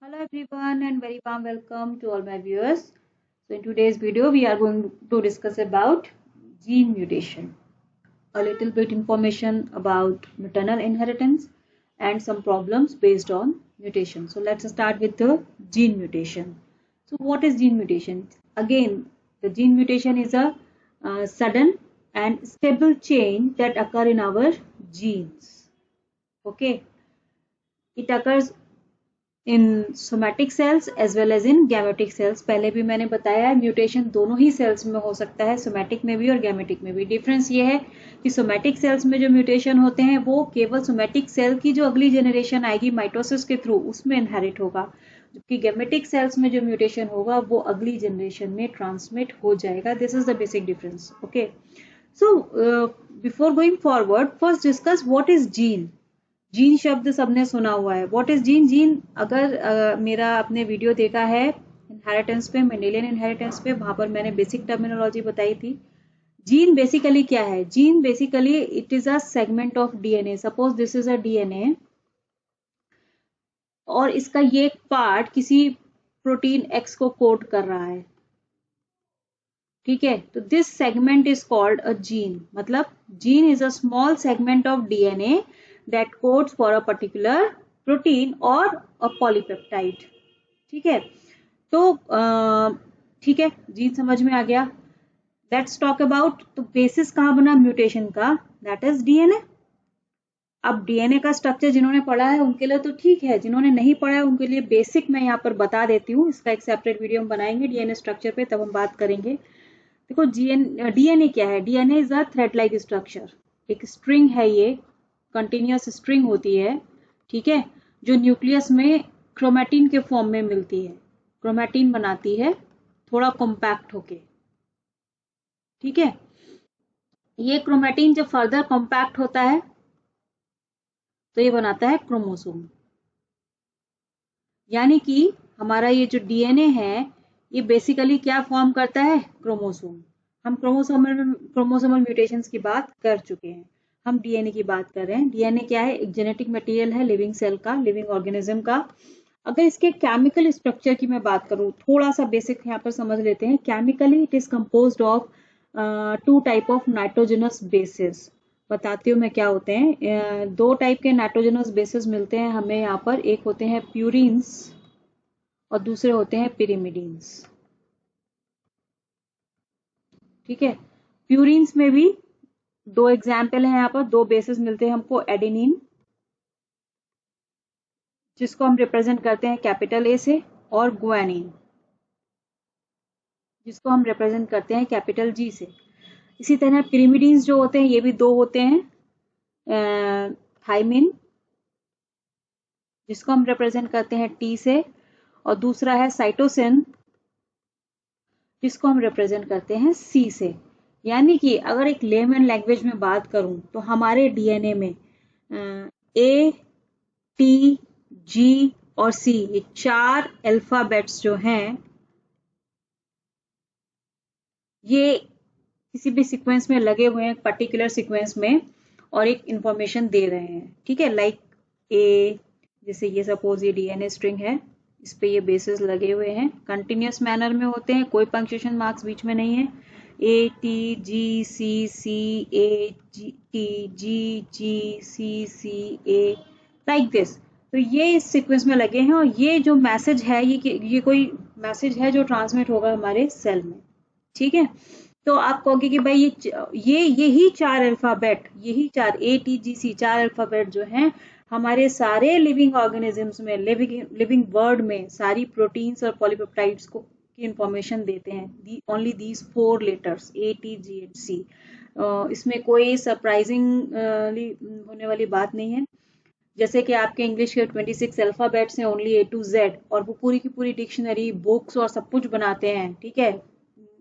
Hello everyone and very warm welcome to all my viewers. So in today's video we are going to discuss about gene mutation, a little bit information about maternal inheritance and some problems based on mutation. So let's start with the gene mutation. So what is gene mutation? Again, the gene mutation is a sudden and stable change that occur in our genes. Okay, it occurs in somatic cells as well as in gametic cells. पहले भी मैंने बताया है mutation दोनों ही sales में हो सकता है, सोमैटिक में भी और गैमेटिक में भी. डिफरेंस ये है कि सोमैटिक सेल्स में जो म्यूटेशन होते हैं वो केवल सोमैटिक सेल की जो अगली जनरेशन आएगी माइटोसिस के थ्रू उसमें इनहेरिट होगा, जबकि गैमेटिक सेल्स में जो म्यूटेशन होगा वो अगली जनरेशन में ट्रांसमिट हो जाएगा. This is the basic difference. Okay, so before going forward first discuss what is gene. Gene शब्द सबने सुना हुआ है. What is gene? जीन अगर मेरा आपने वीडियो देखा है इनहेरिटेंस पे, मेंडेलियन इनहेरिटेंस पे, वहां पर मैंने बेसिक टर्मिनोलॉजी बताई थी. जीन बेसिकली क्या है? Gene basically it is a segment of DNA. Suppose this is a DNA और इसका ये पार्ट किसी प्रोटीन एक्स को कोड कर रहा है, ठीक है, तो this segment is called a gene. मतलब gene is a small segment of DNA that codes for a particular protein or a polypeptide. ठीक है, तो ठीक है, जीन समझ में आ गया. लेट्स टॉक अबाउट तो बेसिस कहाँ बना म्यूटेशन का, दैट इज डीएनए. अब डीएनए का स्ट्रक्चर जिन्होंने पढ़ा है उनके लिए तो ठीक है, जिन्होंने नहीं पढ़ा है उनके लिए बेसिक मैं यहाँ पर बता देती हूँ. इसका एक सेपरेट वीडियो हम बनाएंगे डीएनए स्ट्रक्चर पे, तब हम बात करेंगे. देखो डीएनए क्या है? DNA is a thread like structure. एक स्ट्रिंग है, ये कंटिन्यूअस स्ट्रिंग होती है, ठीक है, जो न्यूक्लियस में क्रोमैटिन के फॉर्म में मिलती है, क्रोमैटिन बनाती है थोड़ा कॉम्पैक्ट होके, ठीक है. ये क्रोमैटिन जब फर्दर कॉम्पैक्ट होता है तो ये बनाता है क्रोमोसोम. यानी कि हमारा ये जो डीएनए है ये बेसिकली क्या फॉर्म करता है? क्रोमोसोम. हम क्रोमोसोमल म्यूटेशंस की बात कर चुके हैं, हम डीएनए की बात कर रहे हैं. डीएनए क्या है? एक जेनेटिक मटेरियल है लिविंग सेल का, लिविंग ऑर्गेनिज्म का. अगर इसके केमिकल स्ट्रक्चर की मैं बात करूं, थोड़ा सा बेसिक यहाँ पर समझ लेते हैं. Chemically it is composed of two type of nitrogenous bases. बताती हूँ मैं क्या होते हैं. दो टाइप के नाइट्रोजनस बेसिस मिलते हैं हमें यहाँ पर. एक होते हैं प्यूरिन्स और दूसरे होते हैं पिरिमिडीन्स, ठीक है. प्यूरिन्स में भी दो एग्जाम्पल है यहाँ पर, दो बेसिस मिलते हैं हमको. एडेनिन जिसको हम रिप्रेजेंट करते हैं कैपिटल ए से, और ग्वानिन जिसको हम रिप्रेजेंट करते हैं कैपिटल जी से. इसी तरह पिरिमिडीन्स जो होते हैं ये भी दो होते हैं. थाइमिन जिसको हम रिप्रेजेंट करते हैं टी से, और दूसरा है साइटोसिन जिसको हम रिप्रेजेंट करते हैं सी से. यानी कि अगर एक लेमन लैंग्वेज में बात करूं तो हमारे डीएनए में ए, टी, जी और सी, ये चार अल्फाबेट्स जो हैं ये किसी भी सीक्वेंस में लगे हुए हैं, पर्टिकुलर सीक्वेंस में, और एक इंफॉर्मेशन दे रहे हैं, ठीक है. लाइक ए, जैसे ये सपोज ये डीएनए स्ट्रिंग है, इस पे ये बेसिस लगे हुए हैं, कंटिन्यूअस मैनर में होते हैं, कोई पंक्चुएशन मार्क्स बीच में नहीं है. A T G C, C A G T G G C, C A, like this. तो ये इस सीक्वेंस में लगे हैं और ये जो मैसेज है ये कोई मैसेज है जो ट्रांसमिट होगा हमारे सेल में, ठीक है. तो आप कहोगे कि भाई यही चार अल्फाबेट, यही चार ए टी जी सी चार अल्फाबेट जो हैं हमारे सारे लिविंग ऑर्गेनिजम्स में, लिविंग वर्ल्ड में सारी प्रोटीन्स और पॉलीपेप्टाइड्स को की इंफॉर्मेशन देते हैं. Only these 4 letters A T G and C. इसमें कोई सरप्राइजिंग होने वाली बात नहीं है. जैसे कि आपके इंग्लिश के 26 अल्फाबेट्स हैं ओनली ए टू जेड, और वो पूरी की पूरी डिक्शनरी, बुक्स और सब कुछ बनाते हैं, ठीक है.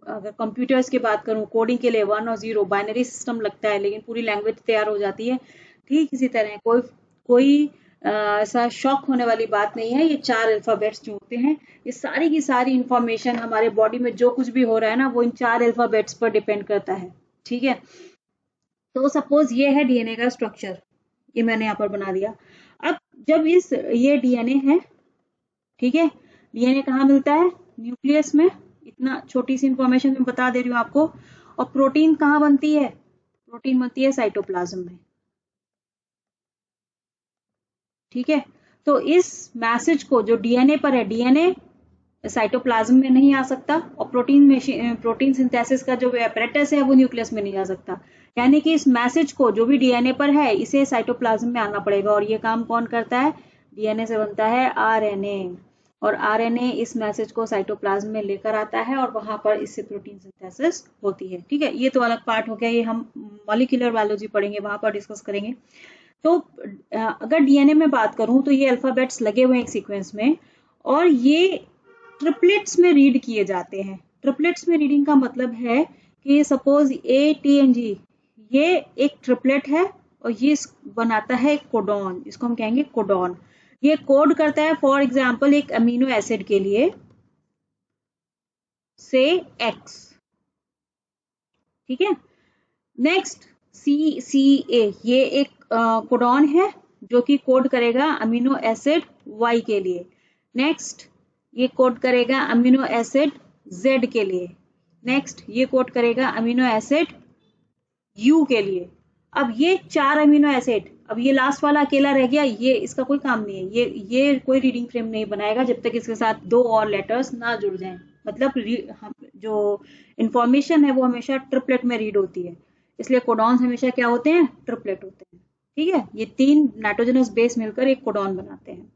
अगर कंप्यूटर्स की बात करूं, कोडिंग के लिए 1 और 0 बाइनरी सिस्टम लगता है, लेकिन पूरी लैंग्वेज तैयार हो जाती है. ठीक इसी तरह कोई ऐसा शॉक होने वाली बात नहीं है. ये चार अल्फाबेट्स जो होते हैं, ये सारी की सारी इंफॉर्मेशन हमारे बॉडी में जो कुछ भी हो रहा है ना, वो इन चार अल्फाबेट्स पर डिपेंड करता है, ठीक है. तो सपोज ये है डीएनए का स्ट्रक्चर, ये मैंने यहाँ पर बना दिया. अब जब ये डीएनए है, ठीक है, डीएनए कहाँ मिलता है? न्यूक्लियस में। इतना छोटी सी इंफॉर्मेशन मैं बता दे रही हूँ आपको। और प्रोटीन कहाँ बनती है? प्रोटीन बनती है साइटोप्लाज्म में। ठीक है, तो इस मैसेज को जो डीएनए पर है, डीएनए साइटोप्लाज्म में नहीं आ सकता, और प्रोटीन सिंथेसिस का जो एपरेटस है वो न्यूक्लियस में नहीं आ सकता। यानी कि इस मैसेज को जो भी डीएनए पर है इसे साइटोप्लाज्म में आना पड़ेगा। और ये काम कौन करता है? डीएनए से बनता है आरएनए, और आरएनए इस मैसेज को साइटोप्लाज्म में लेकर आता है और वहां पर इससे प्रोटीन सिंथेसिस होती है। ठीक है, ये तो अलग पार्ट हो गया, ये हम मॉलिक्यूलर बायोलॉजी पढ़ेंगे, वहां पर डिस्कस करेंगे। तो अगर डीएनए में बात करूं तो ये अल्फाबेट्स लगे हुए हैं एक सीक्वेंस में, और ये ट्रिपलेट्स में रीड किए जाते हैं। ट्रिपलेट्स में रीडिंग का मतलब है कि suppose A T N G, ये एक ट्रिपलेट है और ये बनाता है एक कोडॉन, इसको हम कहेंगे कोडॉन। ये कोड करता है फॉर एग्जाम्पल एक अमीनो एसिड के लिए, से एक्स। ठीक है, नेक्स्ट CCA, ये एक कोडॉन है जो कि कोड करेगा अमीनो एसिड Y के लिए। नेक्स्ट ये कोड करेगा अमीनो एसिड Z के लिए। नेक्स्ट ये कोड करेगा अमीनो एसिड U के लिए। अब ये 4 अमीनो एसिड, अब ये लास्ट वाला अकेला रह गया, ये इसका कोई काम नहीं है, ये कोई रीडिंग फ्रेम नहीं बनाएगा जब तक इसके साथ 2 और लेटर्स ना जुड़ जाएं। मतलब जो इंफॉर्मेशन है वो हमेशा ट्रिपलेट में रीड होती है, इसलिए कोडॉन्स हमेशा क्या होते हैं? ट्रिपलेट होते हैं। ठीक है, ये 3 नाइट्रोजनस बेस मिलकर एक कोडॉन बनाते हैं।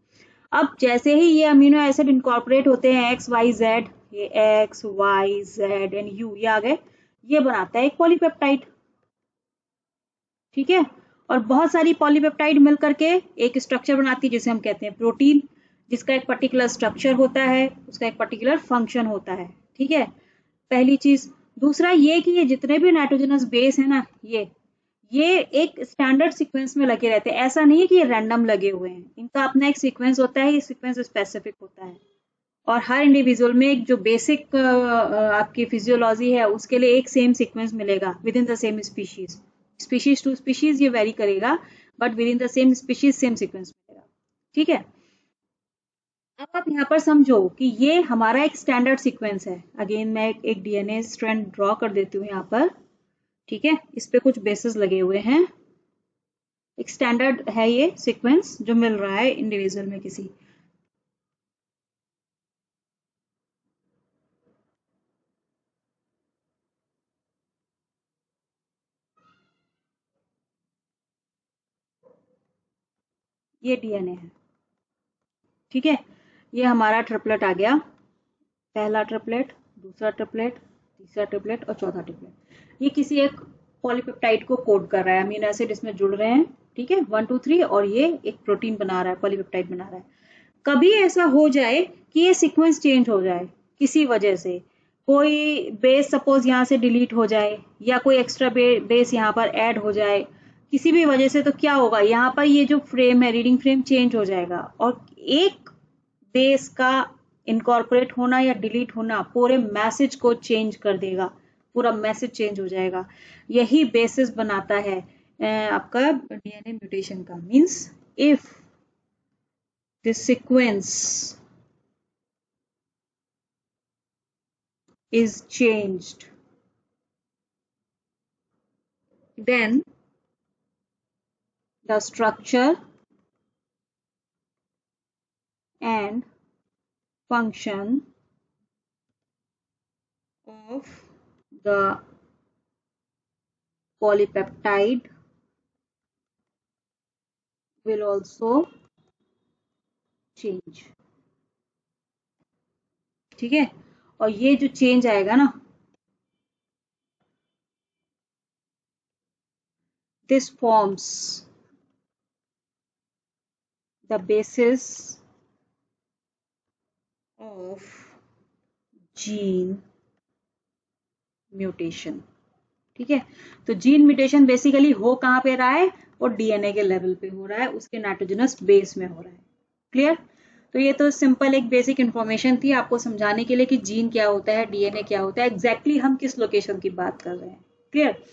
अब जैसे ही ये अमीनो एसिड इनकॉर्पोरेट होते हैं एक्स वाई जेड, ये X Y Z and U, ये आ गए, ये बनाता है एक पॉलीपेप्टाइड। ठीक है, और बहुत सारी पॉलीपेप्टाइड मिल करके एक स्ट्रक्चर बनाती है जिसे हम कहते हैं प्रोटीन, जिसका एक पर्टिकुलर स्ट्रक्चर होता है, उसका एक पर्टिकुलर फंक्शन होता है। ठीक है, पहली चीज। दूसरा ये कि ये जितने भी नाइट्रोजनस बेस है ना, ये एक स्टैंडर्ड सीक्वेंस में लगे रहते हैं। ऐसा नहीं है कि ये रैंडम लगे हुए हैं, इनका अपना एक सीक्वेंस होता है, ये सीक्वेंस स्पेसिफिक होता है। और हर इंडिविजुअल में एक जो बेसिक आपकी फिजियोलॉजी है उसके लिए एक सेम सीक्वेंस मिलेगा within the same species. Species to species ये वेरी करेगा, but within the same species same sequence मिलेगा। ठीक है, अब आप यहाँ पर समझो कि ये हमारा एक स्टैंडर्ड सीक्वेंस है। अगेन मैं एक डीएनए स्ट्रैंड ड्रॉ कर देती हूँ यहाँ पर। ठीक है, इस पे कुछ बेसिस लगे हुए हैं, एक स्टैंडर्ड है ये सीक्वेंस जो मिल रहा है इंडिविजुअल में किसी। ये डीएनए है। ठीक है, ये हमारा ट्रिपलेट आ गया, पहला ट्रिपलेट, दूसरा ट्रिपलेट, तीसरा ट्रिपलेट और चौथा ट्रिपलेट। ये किसी एक पॉलीपेप्टाइड को कोड कर रहा है, अमीनो एसिड इसमें जुड़ रहे हैं। ठीक है, 1 2 3, और ये एक प्रोटीन बना रहा है, पॉलीपेप्टाइड बना रहा है। कभी ऐसा हो जाए कि ये सीक्वेंस चेंज हो जाए किसी वजह से, कोई बेस सपोज यहाँ से डिलीट हो जाए या कोई एक्स्ट्रा बेस यहाँ पर ऐड हो जाए किसी भी वजह से, तो क्या होगा? यहाँ पर ये जो फ्रेम है, रीडिंग फ्रेम चेंज हो जाएगा, और एक बेस का इनकॉर्पोरेट होना या डिलीट होना पूरे मैसेज को चेंज कर देगा, पूरा मैसेज चेंज हो जाएगा। यही बेसिस बनाता है आपका डीएनए म्यूटेशन का। Means if this sequence is changed, then the structure and function of the polypeptide will also change। ठीक है, और ये जो चेंज आएगा ना, this forms the basis of gene mutation। ठीक है, तो जीन म्यूटेशन बेसिकली हो कहाँ पे रहा है? वो डीएनए के लेवल पे हो रहा है, उसके नाइट्रोजनस बेस में हो रहा है। क्लियर? तो ये तो सिंपल एक बेसिक इंफॉर्मेशन थी आपको समझाने के लिए कि जीन क्या होता है, डीएनए क्या होता है, एग्जैक्टली हम किस लोकेशन की बात कर रहे हैं। क्लियर?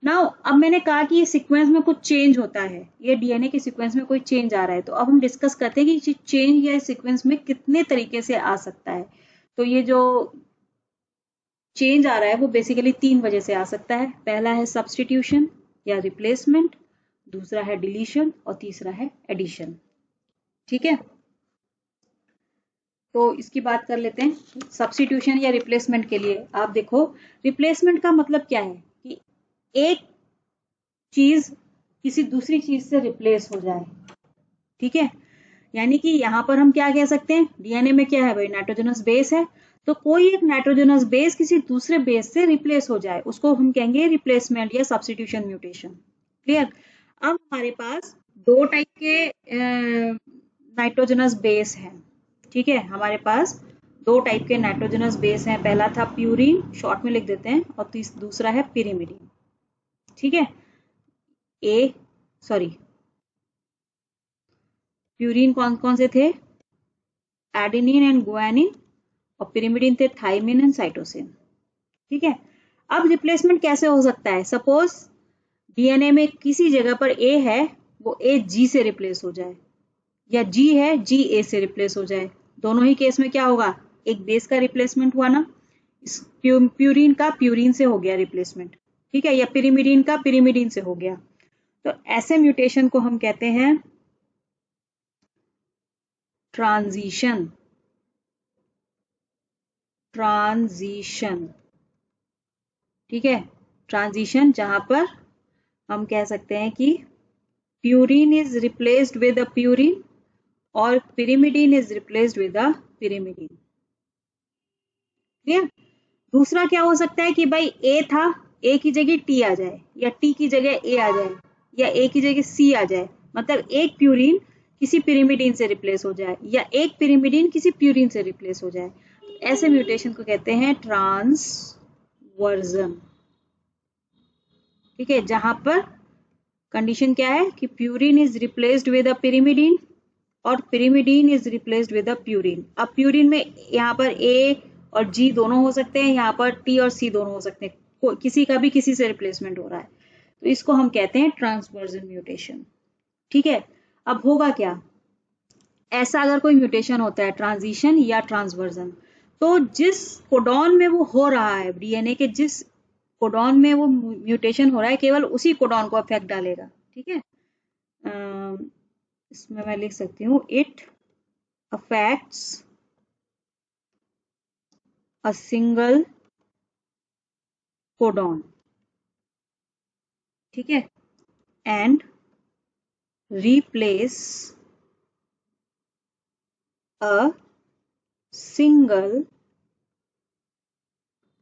नाउ अब मैंने कहा कि ये सीक्वेंस में कुछ चेंज होता है, ये डीएनए के सीक्वेंस में कोई चेंज आ रहा है, तो अब हम डिस्कस करते हैं कि चेंज या सीक्वेंस में कितने तरीके से आ सकता है। तो ये जो चेंज आ रहा है वो बेसिकली 3 वजह से आ सकता है। पहला है सब्स्टिट्यूशन या रिप्लेसमेंट, दूसरा है डिलीशन और तीसरा है एडिशन। ठीक है, तो इसकी बात कर लेते हैं। सब्स्टिट्यूशन या रिप्लेसमेंट के लिए आप देखो, रिप्लेसमेंट का मतलब क्या है कि एक चीज किसी दूसरी चीज से रिप्लेस हो जाए। ठीक है, यानी कि यहां पर हम क्या कह सकते हैं, डीएनए में क्या है भाई, नाइट्रोजनस बेस है, तो कोई एक नाइट्रोजनस बेस किसी दूसरे बेस से रिप्लेस हो जाए, उसको हम कहेंगे रिप्लेसमेंट या सब्स्टिट्यूशन म्यूटेशन। क्लियर। अब हमारे पास 2 टाइप के नाइट्रोजनस बेस हैं। ठीक है, हमारे पास 2 टाइप के नाइट्रोजनस बेस हैं। पहला था प्यूरिन, शॉर्ट में लिख देते हैं, और दूसरा है पिरिमिडिन। ठीक है, प्यूरिन कौन कौन से थे, एडेनिन एंड गुआनिन, और पिरिमिडिन थे थाइमिन एंड साइटोसिन। ठीक है, अब रिप्लेसमेंट कैसे हो सकता है, सपोज डीएनए में किसी जगह पर ए है, वो ए जी से रिप्लेस हो जाए, या जी है जी ए से रिप्लेस हो जाए। दोनों ही केस में क्या होगा, एक बेस का रिप्लेसमेंट हुआ ना, इस प्यूरिन का प्यूरिन से हो गया रिप्लेसमेंट। ठीक है, या पिरिमिडिन का पिरिमिडिन से हो गया। तो ऐसे म्यूटेशन को हम कहते हैं ट्रांजिशन। ठीक है, ट्रांजिशन, जहां पर हम कह सकते हैं कि purine is replaced with a purine और pyrimidine is replaced with a pyrimidine. Clear. दूसरा क्या हो सकता है कि भाई ए था, ए की जगह टी आ जाए, या टी की जगह ए आ जाए, या ए की जगह सी आ जाए, मतलब एक प्यूरिन किसी पिरिमिडिन से रिप्लेस हो जाए, या एक पिरिमिडिन किसी प्यूरिन से रिप्लेस हो जाए। ऐसे म्यूटेशन को कहते हैं ट्रांसवर्जन। ठीक है, जहां पर कंडीशन क्या है कि purine is replaced with a pyrimidine और pyrimidine is replaced with a purine. अब प्यूरिन में यहाँ पर ए और जी दोनों हो सकते हैं, यहाँ पर टी और सी दोनों हो सकते हैं, किसी का भी किसी से रिप्लेसमेंट हो रहा है, तो इसको हम कहते हैं ट्रांसवर्जन म्यूटेशन। ठीक है, अब होगा क्या, ऐसा अगर कोई म्यूटेशन होता है ट्रांजिशन या ट्रांसवर्जन, तो जिस कोडॉन में वो हो रहा है, डीएनए के जिस कोडॉन में वो म्यूटेशन हो रहा है, केवल उसी कोडॉन को इफेक्ट डालेगा। ठीक है, इसमें मैं लिख सकती हूँ, it affects a single codon. ठीक है, and replace a single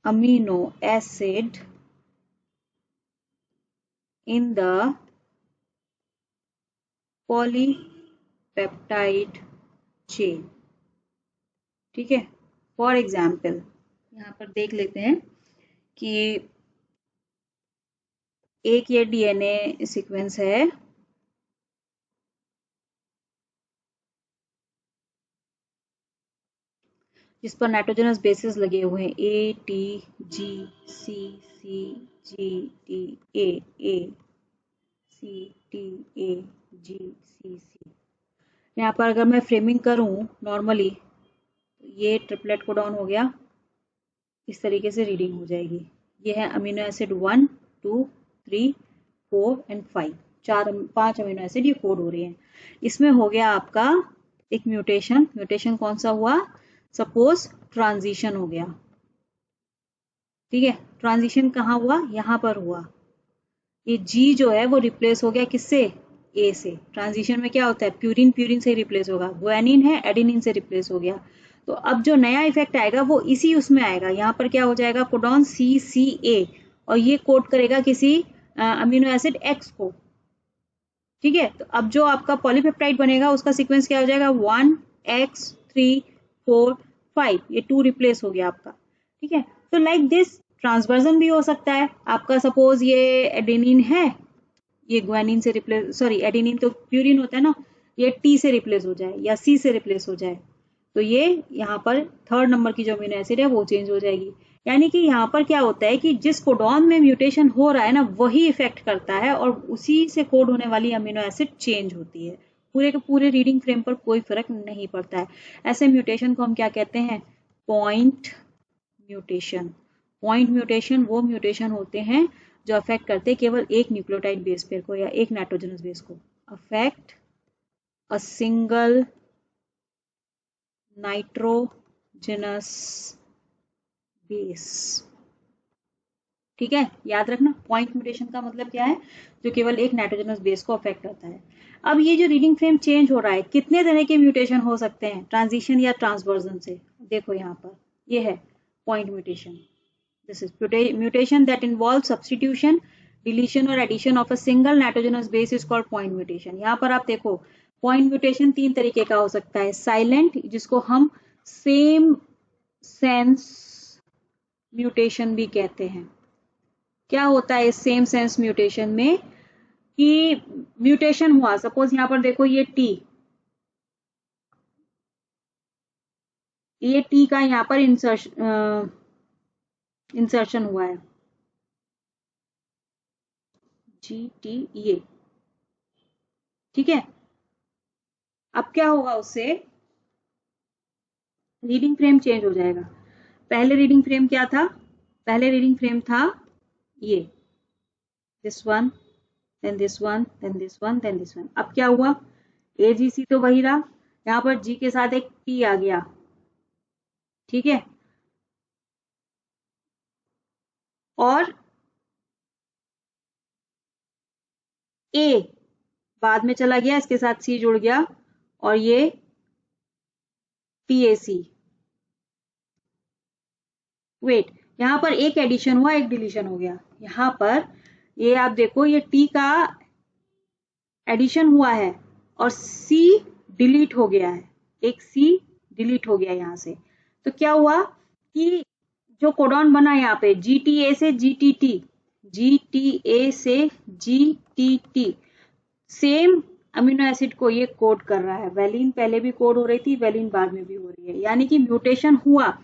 amino acid in the polypeptide chain। ठीक है, फॉर एग्जाम्पल यहाँ पर देख लेते हैं कि एक ये डीएनए सीक्वेंस है, जिस पर नाइट्रोजनस बेसिस लगे हुए हैं, A T G C C G T A C T A G C C. यहाँ पर अगर मैं फ्रेमिंग करूं नॉर्मली, तो ये ट्रिपलेट कोडॉन हो गया, इस तरीके से रीडिंग हो जाएगी। ये है amino acid 1 2 3 4 and 5, 5 amino acid ये कोड हो रहे हैं। इसमें हो गया आपका एक म्यूटेशन कौन सा हुआ, सपोज ट्रांजिशन हो गया। ठीक है, ट्रांजिशन कहाँ हुआ, यहाँ पर हुआ। ये जी जो है वो रिप्लेस हो गया किससे, ए से। ट्रांजिशन में क्या होता है, प्यूरिन से रिप्लेस होगा, गुआनिन है एडेनिन से रिप्लेस हो गया। तो अब जो नया इफेक्ट आएगा वो इसी उसमें आएगा, यहाँ पर क्या हो जाएगा, कोडॉन सी सी ए, और ये कोड करेगा किसी अमीनो एसिड एक्स को। ठीक है, तो अब जो आपका पॉलीपेप्टाइड बनेगा उसका सीक्वेंस क्या हो जाएगा, 1x345, ये 2 रिप्लेस हो गया आपका। ठीक है, तो लाइक दिस ट्रांसवर्जन भी हो सकता है आपका। सपोज ये एडेनिन है, ये गुआनिन से रिप्लेस, सॉरी एडेनिन तो प्यूरिन होता है ना, ये टी से रिप्लेस हो जाए या सी से रिप्लेस हो जाए। तो ये यहाँ पर थर्ड नंबर की जो अमीनो एसिड है वो चेंज हो जाएगी। यानी कि यहाँ पर क्या होता है कि जिस कोडॉन में म्यूटेशन हो रहा है ना वही इफेक्ट करता है और उसी से कोड होने वाली अमीनो एसिड चेंज होती है। पूरे के पूरे रीडिंग फ्रेम पर कोई फर्क नहीं पड़ता है। ऐसे म्यूटेशन को हम क्या कहते हैं? Point mutation. पॉइंट म्यूटेशन वो म्यूटेशन होते हैं जो अफेक्ट करते केवल एक न्यूक्लियोटाइड बेस पेयर को या एक नाइट्रोजनस बेस को। अफेक्ट अ सिंगल नाइट्रोजनस बेस। ठीक है, याद रखना पॉइंट म्यूटेशन का मतलब क्या है? जो केवल एक नाइट्रोजनस बेस को अफेक्ट करता है। अब ये जो रीडिंग फ्रेम चेंज हो रहा है, कितने तरह के म्यूटेशन हो सकते हैं ट्रांजिशन या ट्रांसवर्जन से? देखो यहाँ पर ये है point mutation. This is mutation that involve substitution, deletion और addition of a single nitrogenous base is called point mutation. यहाँ पर आप देखो पॉइंट म्यूटेशन तीन तरीके का हो सकता है। साइलेंट, जिसको हम सेम सेंस म्यूटेशन भी कहते हैं। क्या होता है इस सेम सेंस म्यूटेशन में कि म्यूटेशन हुआ, सपोज यहां पर देखो ये टी का यहां पर इंसर्शन हुआ है, GT ये। ठीक है, अब क्या होगा उससे? रीडिंग फ्रेम चेंज हो जाएगा। पहले रीडिंग फ्रेम क्या था? पहले रीडिंग फ्रेम था ये, this one, then this one, then this one, then this one. अब क्या हुआ? AGC तो वही रहा, यहां पर G के साथ एक T आ गया। ठीक है, और A बाद में चला गया, इसके साथ C जुड़ गया और ये TAC। वेट, यहां पर एक एडिशन हुआ, एक डिलीशन हो गया। यहां पर ये आप देखो ये T का एडिशन हुआ है और C डिलीट हो गया है, एक C डिलीट हो गया यहां से। तो क्या हुआ कि जो कोडॉन बना यहाँ पे GTA से GTT, GTA से GTT, सेम अमीनो एसिड को ये कोड कर रहा है। वैलिन पहले भी कोड हो रही थी, वैलिन बाद में भी हो रही है। यानी कि म्यूटेशन हुआ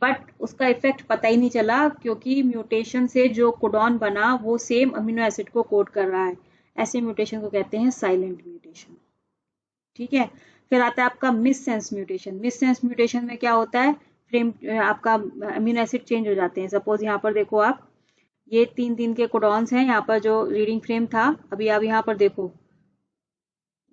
बट उसका इफेक्ट पता ही नहीं चला, क्योंकि म्यूटेशन से जो कोडॉन बना वो सेम अमीनो एसिड को कोड कर रहा है। ऐसे म्यूटेशन को कहते हैं साइलेंट म्यूटेशन। ठीक है, फिर आता है आपका miss sense mutation. Miss sense mutation में क्या होता है? फ्रेम आपका अमीनो एसिड चेंज हो जाते हैं। सपोज यहाँ पर देखो आप, ये तीन के कोडॉन्स हैं, यहाँ पर जो रीडिंग फ्रेम था, अभी आप यहाँ पर देखो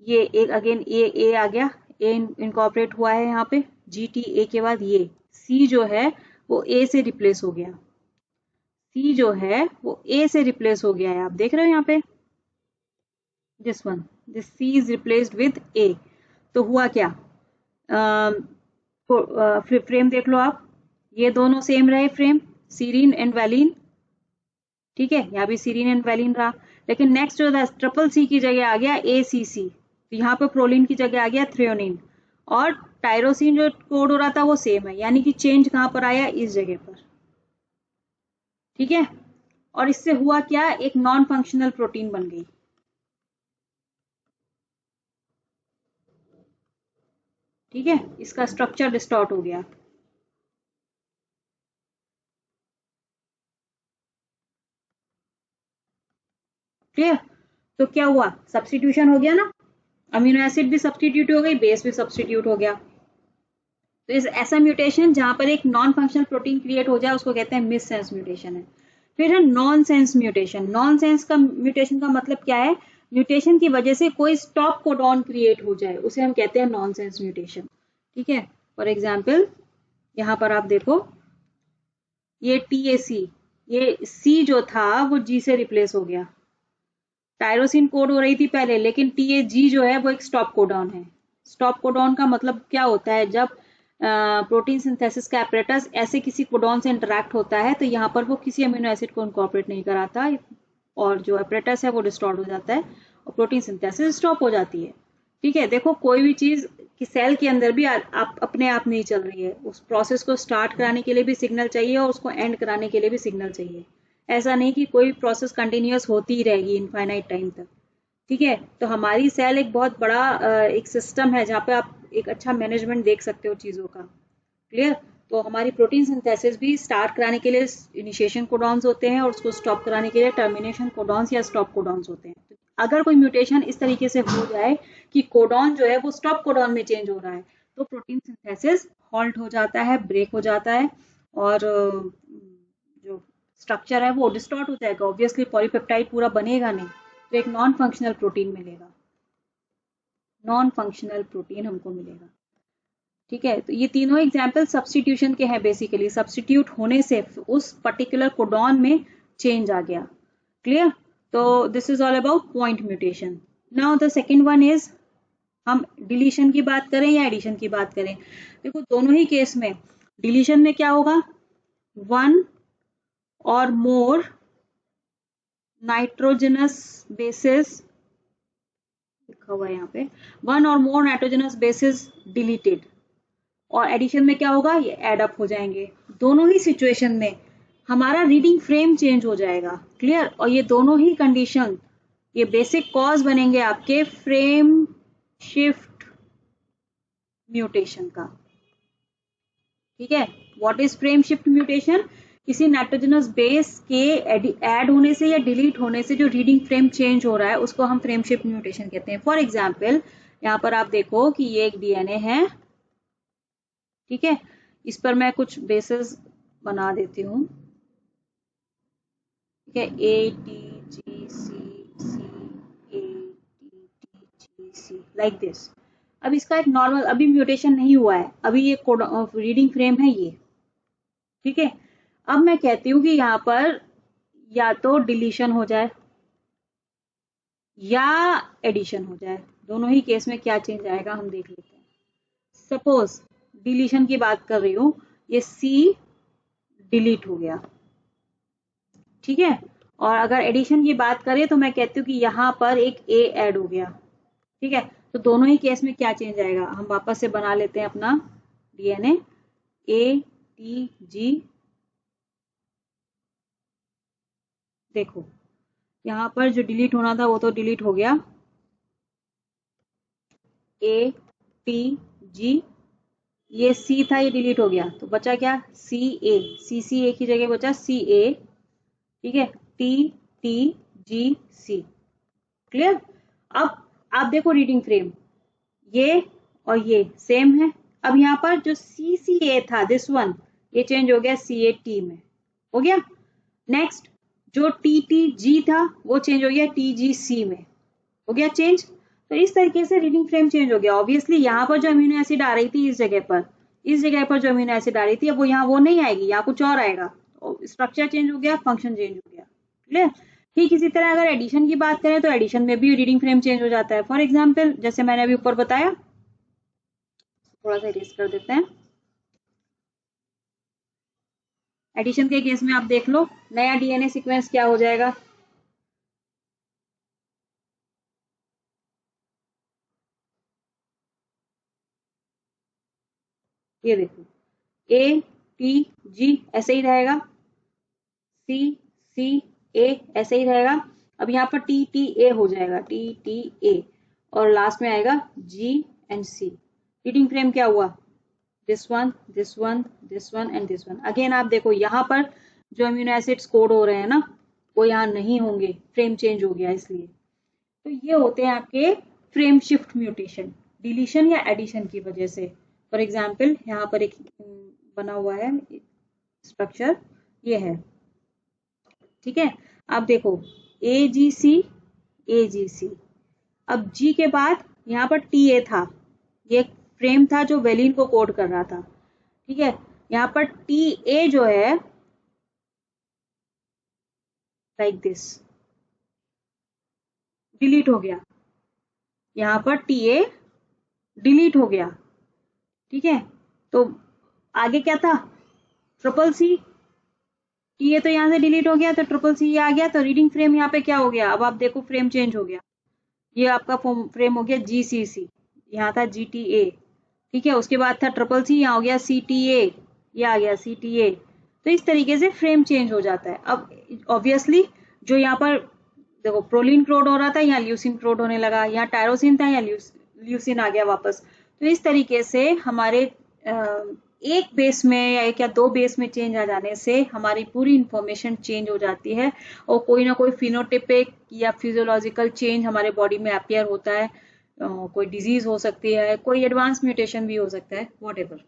ये एक अगेन ए आ गया, ए इनकॉर्पोरेट हुआ है यहाँ पे, GTA के बाद ये C जो है वो A से रिप्लेस हो गया। C जो है वो A से रिप्लेस हो गया है, आप देख रहे हो यहाँ पे, this one, this C is replaced with A। तो हुआ क्या? फ्रेम देख लो आप, ये दोनों सेम रहे फ्रेम, सीरीन एंड वैलिन। ठीक है, यहाँ भी सीरीन एंड वैलिन रहा, लेकिन नेक्स्ट जो था ट्रिपल C की जगह आ गया ACC। तो यहाँ पे प्रोलिन की जगह आ गया थ्रेओनिन, और टायरोसिन जो कोड हो रहा था वो सेम है। यानी कि चेंज कहां पर आया? इस जगह पर। ठीक है, और इससे हुआ क्या? एक नॉन फंक्शनल प्रोटीन बन गई। ठीक है, इसका स्ट्रक्चर डिस्टॉर्ट हो गया। क्लियर? तो क्या हुआ? सब्स्टिट्यूशन हो गया ना, अमीनो एसिड भी सब्स्टिट्यूट हो गई, बेस भी सब्स्टिट्यूट हो गया। तो इस ऐसा म्यूटेशन जहां पर एक नॉन फंक्शनल प्रोटीन क्रिएट हो जाए उसको कहते हैं मिस सेंस म्यूटेशन है। फिर है non sense mutation. Non sense का म्यूटेशन का मतलब क्या है? म्यूटेशन की वजह से कोई स्टॉप कोडॉन क्रिएट हो जाए, उसे हम कहते हैं नॉन सेंस म्यूटेशन। ठीक है, फॉर एग्जाम्पल यहां पर आप देखो ये TAC, ये C जो था वो G से रिप्लेस हो गया। टायरोसिन कोड हो रही थी पहले, लेकिन TAG जो है वो एक स्टॉप कोडॉन है। स्टॉप कोडॉन का मतलब क्या होता है? जब प्रोटीन सिंथेसिस का एपरेटस ऐसे किसी कोडॉन से इंटरेक्ट होता है तो यहाँ पर वो किसी अमीनो एसिड को इनकॉर्पोरेट नहीं कराता और जो एपरेटस है वो डिस्टॉर्ट हो जाता है और प्रोटीन सिंथेसिस स्टॉप हो जाती है। ठीक है, देखो कोई भी चीज कि सेल के अंदर भी आप अपने आप नहीं चल रही है, उस प्रोसेस को स्टार्ट कराने के लिए भी सिग्नल चाहिए और उसको एंड कराने के लिए भी सिग्नल चाहिए। ऐसा नहीं कि कोई प्रोसेस कंटिन्यूअस होती ही रहेगी इनफाइनाइट टाइम तक। ठीक है, तो हमारी सेल एक बहुत बड़ा एक सिस्टम है जहाँ पे आप एक अच्छा मैनेजमेंट देख सकते हो चीज़ों का। क्लियर? तो हमारी प्रोटीन सिंथेसिस भी स्टार्ट कराने के लिए इनिशिएशन कोडॉन्स होते हैं और उसको स्टॉप कराने के लिए टर्मिनेशन कोडॉन्स या स्टॉप कोडॉन्स होते हैं। तो अगर कोई म्यूटेशन इस तरीके से हो जाए कि कोडॉन जो है वो स्टॉप कोडॉन में चेंज हो रहा है तो प्रोटीन सिंथेसिस हॉल्ट हो जाता है, ब्रेक हो जाता है और जो स्ट्रक्चर है वो डिस्टॉर्ट हो जाएगा। ऑब्वियसली पॉलीपेप्टाइड पूरा बनेगा नहीं, तो एक नॉन फंक्शनल प्रोटीन मिलेगा, नॉन फंक्शनल प्रोटीन हमको मिलेगा। ठीक है, तो ये तीनों एग्जाम्पल सब्सटीट्यूशन के हैं। बेसिकली सब्सटीट्यूट होने से उस पर्टिकुलर कोडॉन में चेंज आ गया। क्लियर? तो this is all about point mutation. Now the second one is, हम डिलीशन की बात करें या एडिशन की बात करें। देखो दोनों ही केस में डिलीशन में क्या होगा, वन और मोर नाइट्रोजनस बेसिस लिखा हुआ है यहाँ पे, वन और मोर नाइट्रोजनस बेसिस डिलीटेड, और एडिशन में क्या होगा, ये एड अप हो जाएंगे। दोनों ही सिचुएशन में हमारा रीडिंग फ्रेम चेंज हो जाएगा। क्लियर? और ये दोनों ही कंडीशन ये बेसिक कॉज बनेंगे आपके फ्रेम शिफ्ट म्यूटेशन का। ठीक है, what is frame shift mutation? किसी नाइट्रोजनस बेस के ऐड होने से या डिलीट होने से जो रीडिंग फ्रेम चेंज हो रहा है उसको हम फ्रेम शिफ्ट म्यूटेशन कहते हैं। फॉर एग्जाम्पल यहाँ पर आप देखो कि ये एक डीएनए है, ठीक है, इस पर मैं कुछ बेसेस बना देती हूँ। ठीक है, A T G C A T G C like this. अब इसका एक नॉर्मल, अभी म्यूटेशन नहीं हुआ है, अभी ये रीडिंग फ्रेम है ये। ठीक है, अब मैं कहती हूँ कि यहाँ पर या तो डिलीशन हो जाए या एडिशन हो जाए। दोनों ही केस में क्या चेंज आएगा हम देख लेते हैं। सपोज डिलीशन की बात कर रही हूं, ये सी डिलीट हो गया। ठीक है, और अगर एडिशन की बात करें तो मैं कहती हूँ कि यहां पर एक ए ऐड हो गया। ठीक है, तो दोनों ही केस में क्या चेंज आएगा, हम वापस से बना लेते हैं अपना डीएनए। ए टी जी, देखो यहां पर जो डिलीट होना था वो तो डिलीट हो गया। ए टी जी, ये सी था, ये डिलीट हो गया, तो बचा क्या, सी ए। सी ए की जगह बचा सी ए। ठीक है, टी टी जी सी। क्लियर? अब आप देखो रीडिंग फ्रेम, ये और ये सेम है। अब यहाँ पर जो सी सी ए था, दिस वन, ये चेंज हो गया सी ए टी में, हो गया। नेक्स्ट जो टी टी जी था वो चेंज हो गया टी जी सी में, हो गया चेंज। तो इस तरीके से रीडिंग फ्रेम चेंज हो गया। ऑब्वियसली यहाँ पर जो अमीनो एसिड आ रही थी इस जगह पर जो अमीनो एसिड आ रही थी अब वो यहाँ वो नहीं आएगी, यहाँ कुछ और आएगा। स्ट्रक्चर चेंज हो गया, फंक्शन चेंज हो गया। क्लियर? ठीक इसी तरह अगर एडिशन की बात करें तो एडिशन में भी रीडिंग फ्रेम चेंज हो जाता है। फॉर एग्जाम्पल जैसे मैंने अभी ऊपर बताया, थोड़ा सा इरेज कर देते हैं। एडिशन के केस में आप देख लो, नया डीएनए सीक्वेंस क्या हो जाएगा, ये देखो ए टी जी ऐसे ही रहेगा, सी सी ए ऐसे ही रहेगा। अब यहाँ पर टी टी ए हो जाएगा, टी टी ए, और लास्ट में आएगा जी एंड सी। रीडिंग फ्रेम क्या हुआ, this one this one this one and this one. Again आप देखो यहाँ पर जो अमीनो एसिड्स कोड हो रहे हैं ना वो यहाँ नहीं होंगे, फ्रेम चेंज हो गया इसलिए। तो ये होते हैं आपके फ्रेम शिफ्ट म्यूटेशन, डिलीशन या एडिशन की वजह से। फॉर एग्जाम्पल यहाँ पर एक बना हुआ है स्ट्रक्चर, ये है। ठीक है, आप देखो ए जी सी। अब जी के बाद यहाँ पर टी ए था, ये फ्रेम था जो वेलिन को कोड कर रहा था। ठीक है, यहाँ पर टी ए जो है लाइक दिस डिलीट हो गया, यहाँ पर टी ए डिलीट हो गया। ठीक है, तो आगे क्या था, ट्रिपल सी। टी ए तो यहाँ से डिलीट हो गया तो ट्रिपल सी आ गया, तो रीडिंग फ्रेम यहाँ पे क्या हो गया, अब आप देखो फ्रेम चेंज हो गया। ये आपका फ्रेम हो गया जी सी सी, यहाँ था जी टी ए। ठीक है, उसके बाद था ट्रिपल सी, यहाँ हो गया सी टी ए, ये आ गया सी टी ए। तो इस तरीके से फ्रेम चेंज हो जाता है। अब ऑब्वियसली जो यहाँ पर देखो प्रोलीन क्रोड हो रहा था, यहाँ ल्यूसिन क्रोड होने लगा, यहाँ टायरोसिन था, यहाँ ल्यूसिन आ गया वापस। तो इस तरीके से हमारे एक बेस में या एक या दो बेस में चेंज आ जाने से हमारी पूरी इंफॉर्मेशन चेंज हो जाती है और कोई ना कोई फिनोटिपिक या फिजियोलॉजिकल चेंज हमारे बॉडी में अपीयर होता है। कोई डिजीज हो सकती है, कोई एडवांस म्यूटेशन भी हो सकता है, व्हाटएवर।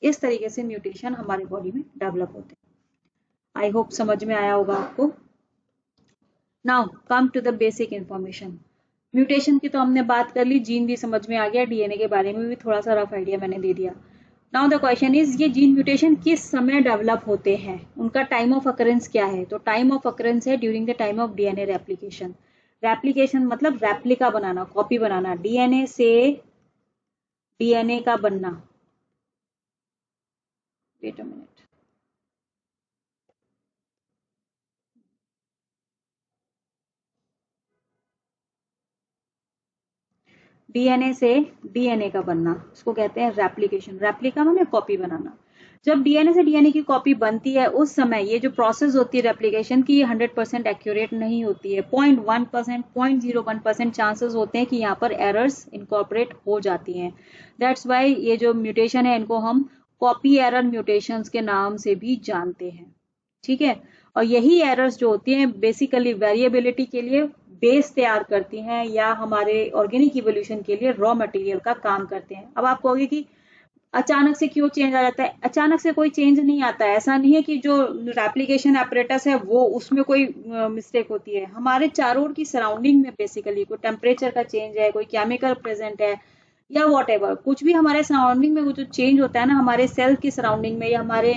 इस तरीके से म्यूटेशन हमारे बॉडी में डेवलप होते हैं। आई होप समझ में आया होगा आपको। Now come to the basic information. Mutation की तो हमने बात कर ली, जीन भी समझ में आ गया, डीएनए के बारे में भी थोड़ा सा रफ आइडिया मैंने दे दिया। नाउ द क्वेश्चन इज, ये जीन म्यूटेशन किस समय डेवलप होते हैं, उनका टाइम ऑफ अकरेंस क्या है? तो टाइम ऑफ अकरेंस है during the time of DNA replication. Replication मतलब रेप्लिका बनाना, कॉपी बनाना, डीएनए से डीएनए का बनना। Wait a minute. डीएनए से डीएनए का बनना, उसको कहते हैं रेप्लिकेशन। रेप्लिका माने कॉपी बनाना। जब डीएनए से डीएनए की कॉपी बनती है उस समय ये जो प्रोसेस होती है रेप्लिकेशन की, 100% एक्यूरेट नहीं होती है। 0.1%, 0.01% चांसेस होते हैं कि यहाँ पर एरर्स इनकॉर्पोरेट हो जाती हैं। दैट्स वाई ये जो म्यूटेशन है इनको हम कॉपी एरर म्यूटेशंस के नाम से भी जानते हैं। ठीक है, और यही एरर्स जो होती हैं बेसिकली वेरिएबिलिटी के लिए बेस तैयार करती हैं या हमारे ऑर्गेनिक इवोल्यूशन के लिए रॉ मटेरियल का काम करते हैं। अब आप कहोगे कि अचानक से क्यों चेंज आ जाता है? अचानक से कोई चेंज नहीं आता है। ऐसा नहीं है कि जो रेप्लिकेशन एपरेटस है वो उसमें कोई मिस्टेक होती है। हमारे चारों ओर की सराउंडिंग में बेसिकली कोई टेम्परेचर का चेंज है, कोई केमिकल प्रेजेंट है या वॉट कुछ भी हमारे सराउंडिंग में वो जो चेंज होता है ना, हमारे सेल की सराउंडिंग में या हमारे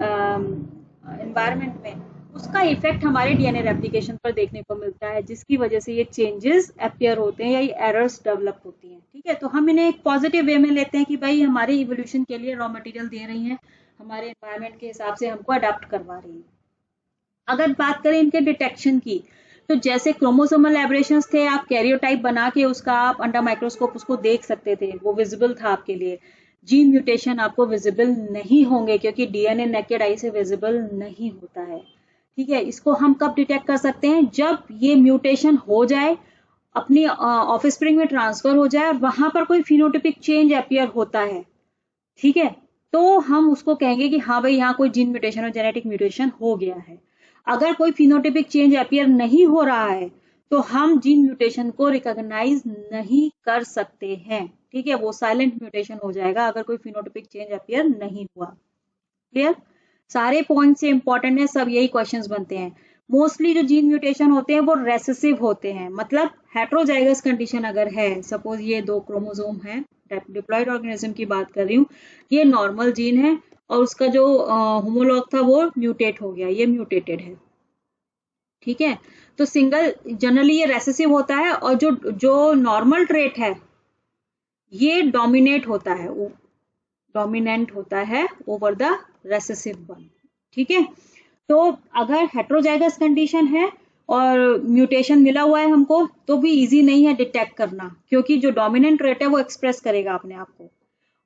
एनवायरमेंट में, उसका इफेक्ट हमारे डीएनए रेप्लिकेशन पर देखने को मिलता है, जिसकी वजह से ये चेंजेस अपीयर होते हैं या ये एरर्स डेवलप होती हैं। ठीक है, तो हम इन्हें एक पॉजिटिव वे में लेते हैं कि भाई हमारे इवोल्यूशन के लिए रॉ मटेरियल दे रही हैं, हमारे एनवायरमेंट के हिसाब से हमको अडेप्ट करवा रही है। अगर बात करें इनके डिटेक्शन की, तो जैसे क्रोमोसोमल एब्रेशंस थे, आप कैरियोटाइप बना के उसका आप अंडर माइक्रोस्कोप उसको देख सकते थे, वो विजिबल था आपके लिए। जीन म्यूटेशन आपको विजिबल नहीं होंगे क्योंकि डीएनए नेकेड आई से विजिबल नहीं होता है। ठीक है, इसको हम कब डिटेक्ट कर सकते हैं? जब ये म्यूटेशन हो जाए, अपनी ऑफस्प्रिंग में ट्रांसफर हो जाए और वहां पर कोई फिनोटिपिक चेंज अपीयर होता है। ठीक है, तो हम उसको कहेंगे कि हाँ भाई यहाँ कोई जीन म्यूटेशन और जेनेटिक म्यूटेशन हो गया है। अगर कोई फिनोटिपिक चेंज अपीयर नहीं हो रहा है तो हम जीन म्यूटेशन को रिकॉग्नाइज नहीं कर सकते हैं। ठीक है, वो साइलेंट म्यूटेशन हो जाएगा अगर कोई फिनोटिपिक चेंज अपीयर नहीं हुआ। क्लियर? सारे पॉइंट से इंपॉर्टेंट है, सब यही क्वेश्चंस बनते हैं। मोस्टली जो जीन म्यूटेशन होते हैं वो रेसेसिव होते हैं, मतलब हेट्रोजाइगस कंडीशन अगर है, सपोज ये दो क्रोमोसोम है, डिप्लॉइड ऑर्गेनिज्म की बात कर रही हूँ, ये नॉर्मल जीन है और उसका जो होमोलॉग था वो म्यूटेट हो गया, ये म्यूटेटेड है। ठीक है, तो सिंगल जनरली ये रेसेसिव होता है और जो नॉर्मल ट्रेट है ये डोमिनेट होता है, डोमिनेंट होता है ओवर द रेसेसिव वन। ठीक है, तो अगर हेट्रोजाइगस कंडीशन है और म्यूटेशन मिला हुआ है हमको, तो भी इजी नहीं है डिटेक्ट करना, क्योंकि जो डोमिनेंट रेट है वो एक्सप्रेस करेगा अपने आप को।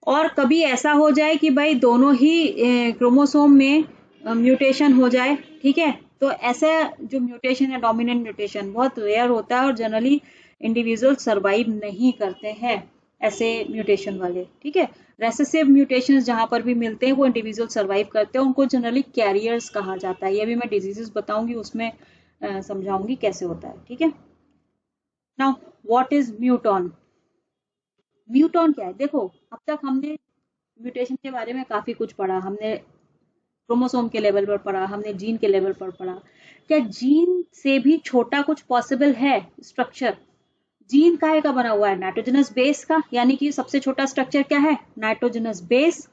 और कभी ऐसा हो जाए कि भाई दोनों ही क्रोमोसोम में म्यूटेशन हो जाए, ठीक है, तो ऐसा जो म्यूटेशन है डोमिनेंट म्यूटेशन बहुत रेयर होता है और जनरली इंडिविजुअल सर्वाइव नहीं करते हैं ऐसे म्यूटेशन वाले। ठीक है, रेसेसिव म्यूटेशंस जहां पर भी मिलते हैं वो इंडिविजुअल सर्वाइव करते हैं, उनको जनरली कैरियर्स कहा जाता है। ये भी मैं डिजीजेस बताऊंगी, उसमें समझाऊंगी कैसे होता है। ठीक है, नाउ व्हाट इज म्यूटॉन? म्यूटॉन क्या है? देखो, अब तक हमने म्यूटेशन के बारे में काफी कुछ पढ़ा, हमने क्रोमोसोम के लेवल पर पढ़ा, हमने जीन के लेवल पर पढ़ा। क्या जीन से भी छोटा कुछ पॉसिबल है स्ट्रक्चर? जीन काहे का बना हुआ है? नाइट्रोजनस बेस का, यानी कि सबसे छोटा स्ट्रक्चर क्या है? Nitrogenous base.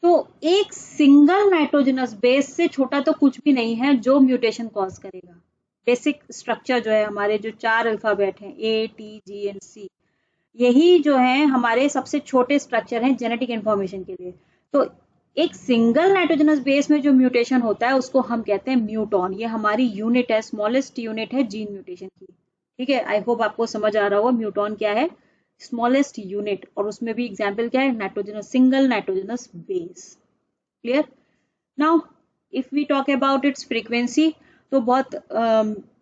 तो एक सिंगल नाइट्रोजनस बेस से छोटा तो कुछ भी नहीं है जो म्यूटेशन कॉज करेगा। बेसिक स्ट्रक्चर जो है हमारे जो 4 अल्फाबेट हैं ATGNC, यही जो है हमारे सबसे छोटे स्ट्रक्चर हैं जेनेटिक इंफॉर्मेशन के लिए। तो एक सिंगल नाइट्रोजनस बेस में जो म्यूटेशन होता है उसको हम कहते हैं म्यूटॉन। ये हमारी यूनिट है, स्मॉलेस्ट यूनिट है जीन म्यूटेशन की। ठीक है, आई होप आपको समझ आ रहा होगा म्यूटॉन क्या है, स्मॉलेस्ट यूनिट, और उसमें भी एग्जाम्पल क्या है? Nitrogenous, single nitrogenous base. Clear? Now if we talk about its frequency, तो बहुत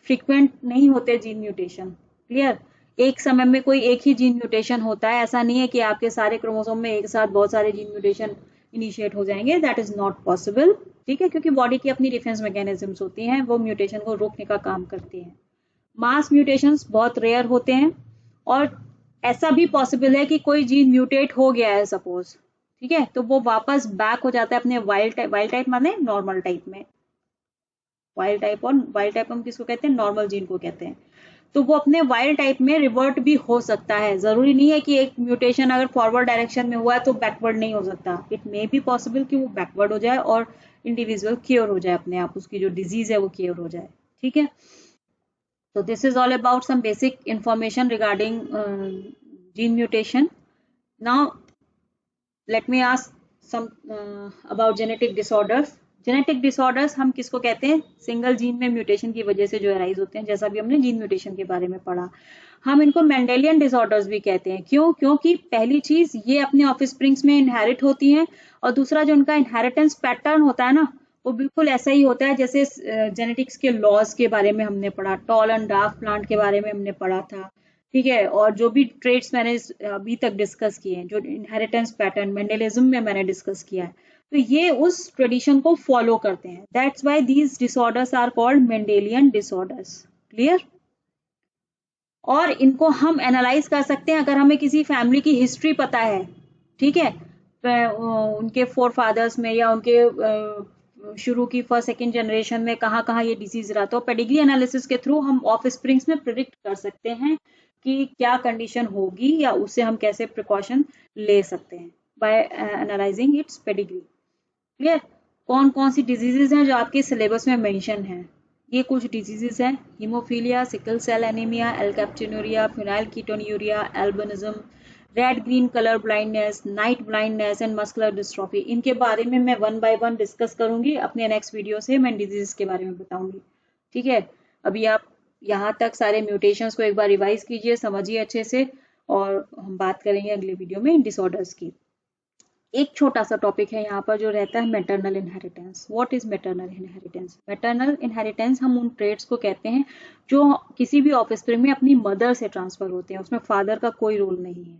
फ्रीक्वेंट नहीं होते जीन म्यूटेशन। क्लियर? एक समय में कोई एक ही जीन म्यूटेशन होता है, ऐसा नहीं है कि आपके सारे क्रोमोसोम में एक साथ बहुत सारे जीन म्यूटेशन इनिशिएट हो जाएंगे, दैट इज नॉट पॉसिबल, ठीक है, क्योंकि बॉडी की अपनी डिफेंस मैकेनिज्म्स होती हैं, वो म्यूटेशन को रोकने का काम करती हैं। मास म्यूटेशंस बहुत रेयर होते हैं, और ऐसा भी पॉसिबल है कि कोई जीन म्यूटेट हो गया है सपोज, ठीक है, तो वो वापस बैक हो जाता है अपने वाइल्ड टाइप माने नॉर्मल टाइप में। वाइल्ड टाइप हम किसको कहते हैं, नॉर्मल जीन को कहते हैं। तो वो अपने वाइल्ड टाइप में रिवर्ट भी हो सकता है, जरूरी नहीं है कि एक म्यूटेशन अगर फॉरवर्ड डायरेक्शन में हुआ है तो बैकवर्ड नहीं हो सकता, इट मे बी पॉसिबल कि वो बैकवर्ड हो जाए और इंडिविजुअल क्योर हो जाए अपने आप, उसकी जो डिजीज है वो क्योर हो जाए, ठीक है। So this is all about some basic information regarding gene mutation. Now let me ask some about genetic disorders. Genetic disorders हम किसको कहते हैं, सिंगल जीन में म्यूटेशन की वजह से जो अराइज होते हैं, जैसा भी हमने जीन म्यूटेशन के बारे में पढ़ा। हम इनको मेंडेलियन डिसऑर्डर्स भी कहते हैं। क्यों? क्योंकि पहली चीज ये अपने ऑफस्प्रिंग्स में इनहेरिट होती हैं, और दूसरा जो उनका इनहेरिटेंस पैटर्न होता है ना, वो बिल्कुल ऐसा ही होता है जैसे जेनेटिक्स के लॉज के बारे में हमने पढ़ा, टॉल एंड डार्क प्लांट के बारे में हमने पढ़ा था, ठीक है, और जो भी ट्रेड्स मैंने अभी तक डिस्कस किए हैं, जो इनहेरिटेंस पैटर्न मेंडेलिज्म में मैंने डिस्कस किया है, तो ये उस ट्रेडिशन को फॉलो करते हैं। That's why these disorders are called Mendelian disorders. Clear? और इनको हम एनालाइज कर सकते हैं अगर हमें किसी फैमिली की हिस्ट्री पता है, ठीक है, उनके फोर फादर्स में या उनके शुरू की फर्स्ट सेकेंड जनरेशन में कहाँ कहाँ ये डिजीज रहा, तो पेडिग्री एनालिसिस के थ्रू हम ऑफ स्प्रिंग्स में प्रिडिक्ट कर सकते हैं कि क्या कंडीशन होगी या उससे हम कैसे प्रिकॉशन ले सकते हैं by analysing its pedigree. Clear? कौन कौन सी डिजीजेज हैं जो आपके सिलेबस में मेंशन है, ये कुछ डिजीजेज हैं, haemophilia, sickle cell anaemia, alkaptonuria, phenyl ketonuria, albinism, red green colour blindness, night blindness and muscular dystrophy. इनके बारे में मैं वन बाय वन डिस्कस करूंगी अपने नेक्स्ट वीडियो से, मैं डिजीज के बारे में बताऊंगी, ठीक है। अभी आप यहाँ तक सारे म्यूटेशंस को एक बार रिवाइज कीजिए, समझिए अच्छे से, और हम बात करेंगे अगले वीडियो में डिसऑर्डर्स की। एक छोटा सा टॉपिक है यहाँ पर जो रहता है maternal inheritance. What is maternal inheritance? Maternal inheritance हम उन ट्रेड्स को कहते हैं जो किसी भी ऑफस्प्रिंग में अपनी मदर से ट्रांसफर होते हैं, उसमें फादर का कोई रोल नहीं है,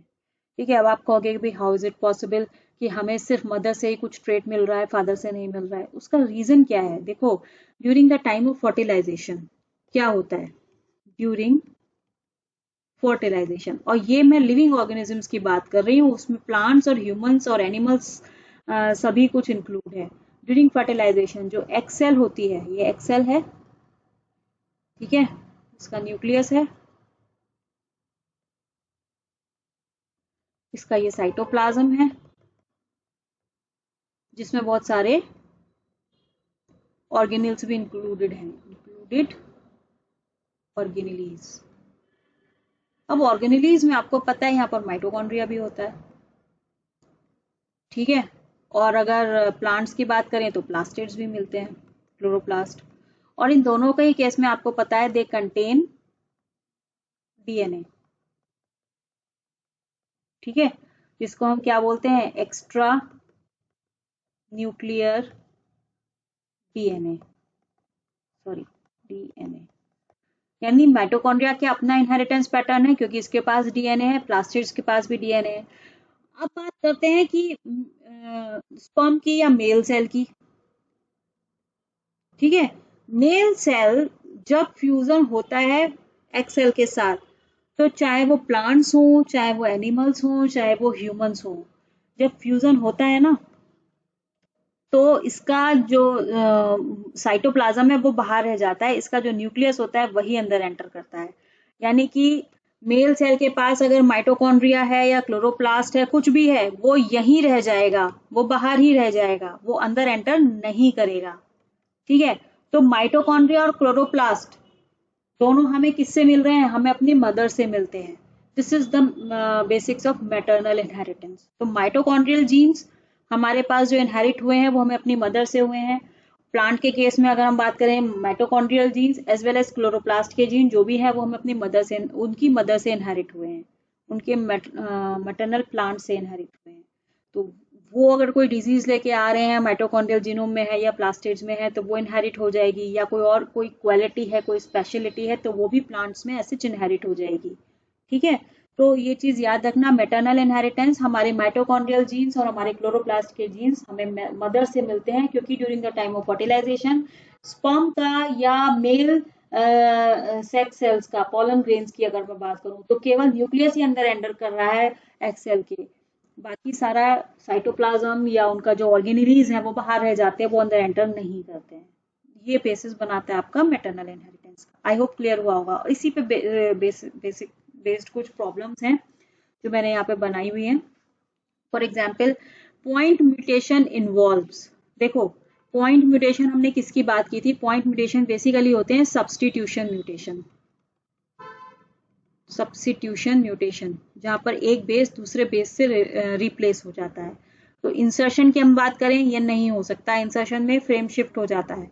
ठीक है। अब आप कहोगे कि भाई हाउ इज इट पॉसिबल कि हमें सिर्फ मदर से ही कुछ ट्रेड मिल रहा है, फादर से नहीं मिल रहा है? उसका रीजन क्या है? देखो, during the time of fertilisation क्या होता है, ड्यूरिंग फर्टिलाइजेशन, और ये मैं लिविंग ऑर्गेनिजम्स की बात कर रही हूँ, उसमें प्लांट्स और ह्यूमंस और एनिमल्स सभी कुछ इंक्लूड है। ड्यूरिंग फर्टिलाइजेशन जो एग सेल होती है, ये एग सेल है, ठीक है, इसका न्यूक्लियस है, इसका ये साइटोप्लाज्म है जिसमें बहुत सारे ऑर्गेनिल्स भी इंक्लूडेड हैं, इंक्लूडेड ऑर्गेनिलीज। अब ऑर्गेनिलीज में आपको पता है यहाँ पर माइटोकॉन्ड्रिया भी होता है, ठीक है, और अगर प्लांट्स की बात करें तो प्लास्टिड्स भी मिलते हैं, क्लोरोप्लास्ट, और इन दोनों का ही केस में आपको पता है दे कंटेन डीएनए, ठीक है, जिसको हम क्या बोलते हैं, extra nuclear DNA, sorry DNA. यानी माइटोकॉन्ड्रिया के अपना इनहेरिटेंस पैटर्न है क्योंकि इसके पास डीएनए है, प्लास्टिड्स के पास भी डीएनए है। अब बात करते हैं कि स्पर्म की या मेल सेल की, ठीक है। मेल सेल जब फ्यूजन होता है एग सेल के साथ, तो चाहे वो प्लांट्स हो, चाहे वो एनिमल्स हो, चाहे वो ह्यूमंस हो, जब फ्यूजन होता है ना, तो इसका जो साइटोप्लाज्म है वो बाहर रह जाता है, इसका जो न्यूक्लियस होता है वही अंदर एंटर करता है। यानी कि मेल सेल के पास अगर माइटोकॉन्ड्रिया है या क्लोरोप्लास्ट है, कुछ भी है, वो यहीं रह जाएगा, वो बाहर ही रह जाएगा, वो अंदर एंटर नहीं करेगा, ठीक है। तो माइटोकॉन्ड्रिया और क्लोरोप्लास्ट दोनों हमें किससे मिल रहे हैं? हमें अपनी मदर से मिलते हैं। This is the basics of maternal inheritance. तो माइटोकॉन्ड्रियल जीन्स हमारे पास जो इनहेरिट हुए हैं वो हमें अपनी मदर से हुए हैं। प्लांट के केस में अगर हम बात करें, mitochondrial genes as well as chloroplast के जीन जो भी है वो हमें अपनी मदर से, उनकी मदर से इनहेरिट हुए हैं, उनके मैटरनल प्लांट से इनहेरिट हुए हैं। तो वो अगर कोई डिजीज लेके आ रहे हैं, माइटोकॉन्ड्रियल जीनोम में है या प्लास्टिड्स में है, तो वो इनहेरिट हो जाएगी, या कोई और कोई क्वालिटी है, कोई स्पेशलिटी है, तो वो भी प्लांट्स में ऐसे इनहेरिट हो जाएगी, ठीक है, तो ये चीज याद रखना, मैटरनल इनहेरिटेंस, हमारे माइटोकॉन्ड्रियल जीन्स और हमारे क्लोरोप्लास्ट के जीन्स हमें मदर से मिलते हैं, क्योंकि during the time of fertilization sperm का या मेल सेक्स सेल्स का, पॉलन ग्रेन्स की अगर मैं बात करूं तो केवल न्यूक्लियस ही अंदर एंटर कर रहा है एक्सेल के, बाकी सारा साइटोप्लाज्म या उनका जो ऑर्गेनेलीज है वो बाहर रह जाते हैं, वो अंदर एंटर नहीं करते हैं। ये बेसिस बनाता है आपका मैटरनल इनहेरिटेंस का। आई होप क्लियर हुआ होगा। और इसी पे बेसिक बेस्ड कुछ प्रॉब्लम्स हैं जो मैंने यहाँ पे बनाई हुई हैं। For example, point mutation involves, देखो पॉइंट म्यूटेशन हमने किसकी बात की थी, पॉइंट म्यूटेशन बेसिकली होते हैं सब्स्टिट्यूशन म्यूटेशन, सब्स्टिट्यूशन म्यूटेशन, जहां पर एक बेस दूसरे बेस से रिप्लेस हो जाता है। तो इंसर्शन की हम बात करें, ये नहीं हो सकता, इंसर्शन में फ्रेम शिफ्ट हो जाता है।